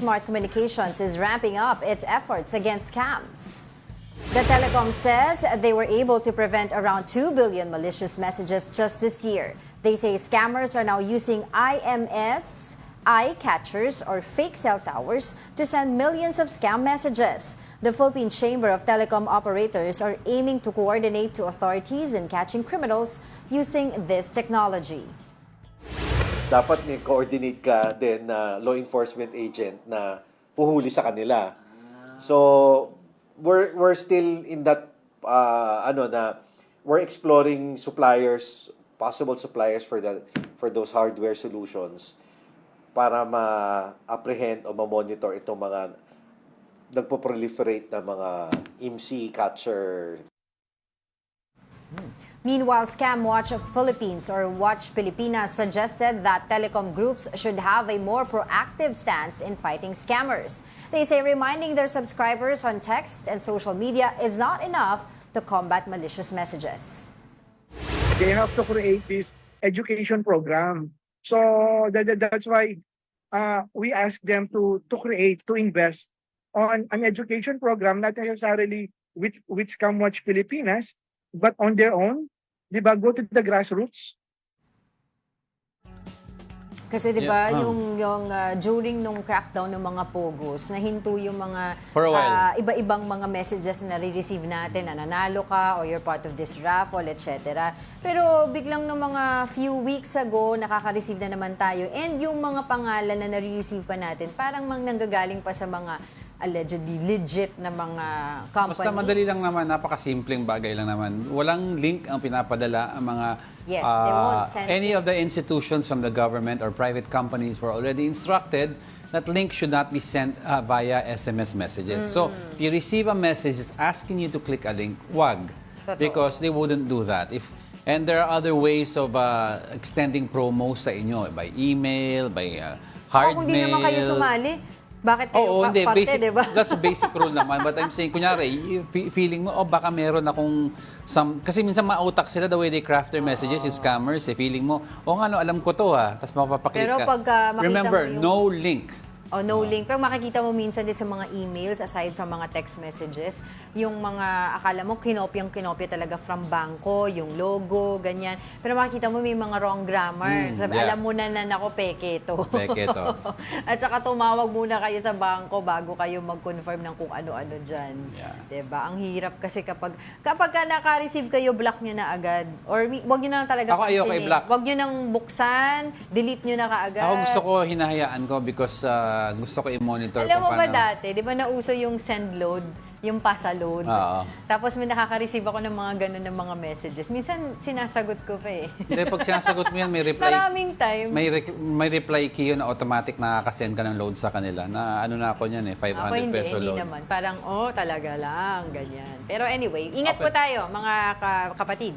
Smart Communications is ramping up its efforts against scams. The telecom says they were able to prevent around 2 billion malicious messages just this year. They say scammers are now using IMS, eye catchers, or fake cell towers to send millions of scam messages. The Philippine Chamber of Telecom Operators are aiming to coordinate to authorities in catching criminals using this technology. Dapat may coordinate ka din na law enforcement agent na puhuli sa kanila. So we're still in that we're exploring suppliers, possible suppliers for those hardware solutions para ma-apprehend o ma-monitor itong mga nagpo-proliferate na mga IMSI catcher. Meanwhile, Scam Watch Philippines or Watch Pilipinas suggested that telecom groups should have a more proactive stance in fighting scammers. They say reminding their subscribers on text and social media is not enough to combat malicious messages. They have to create this education program. So that's why we ask them to invest on an education program, not necessarily with Scam Watch Pilipinas, but on their own. Diba? Go to the grassroots. Kasi 'di ba yung during nung crackdown ng mga pogos, nahinto yung mga For a while. Iba-ibang mga messages na nare-receive natin na nanalo ka or you're part of this raffle, etc. Pero biglang nung mga few weeks ago, nakaka-receive na naman tayo. And yung mga pangalan na nare-receive pa natin, parang nanggagaling pa sa mga allegedly legit na mga companies. Basta madali lang naman, napakasimpleng bagay lang naman. Walang link ang pinapadala ang mga Yes, they won't send any of the links. institutions from the government or private companies were already instructed that link should not be sent via SMS messages. So, if you receive a message that's asking you to click a link, wag. Totoo. Because they wouldn't do that. And there are other ways of extending promos sa inyo, by email, by hard Kung mail. hindi naman kayo sumali, bakit kayo Oo, hindi. parte, Basic, diba? that's a basic rule naman. But I'm saying, kunyari, feeling mo, baka meron akong kasi minsan mautak sila the way they craft their messages, yung scammers, feeling mo, nga no, alam ko to Tapos mapapaklik Pero ka. pagka makita Remember, mo yung- no link. O no link. Pero makikita mo minsan din sa mga emails, aside from mga text messages, yung mga akala mo kinopya talaga from bangko, yung logo, ganyan. Pero makikita mo may mga wrong grammar. Sabi, yeah. alam mo na ako peke to. Peke to. At saka tumawag muna kayo sa bangko bago kayo mag-confirm ng kung ano-ano dyan. Yeah. Diba? Ang hirap kasi kapag ka naka-receive kayo, block nyo na agad. Or wag nyo na lang talaga Ako, ayoko pansinin. i-block. Wag nyo nang buksan, delete nyo na kaagad. Ako gusto ko, hinahayaan ko because gusto ko i-monitor Alam mo kung ba paano. dati, di ba nauso yung send load, yung pasa load? Oo. Tapos may nakaka-receive ako ng mga ganun ng mga messages. Minsan sinasagot ko pa eh. Hindi, pag sinasagot mo yan, may reply. Maraming time. May reply key yun na automatic nakaka-send ka ng load sa kanila. Na ano na ako niyan 500 Ako hindi, peso hindi load. naman. Parang, talaga lang, ganyan. Pero anyway, ingat Okay. po tayo, mga kapatid.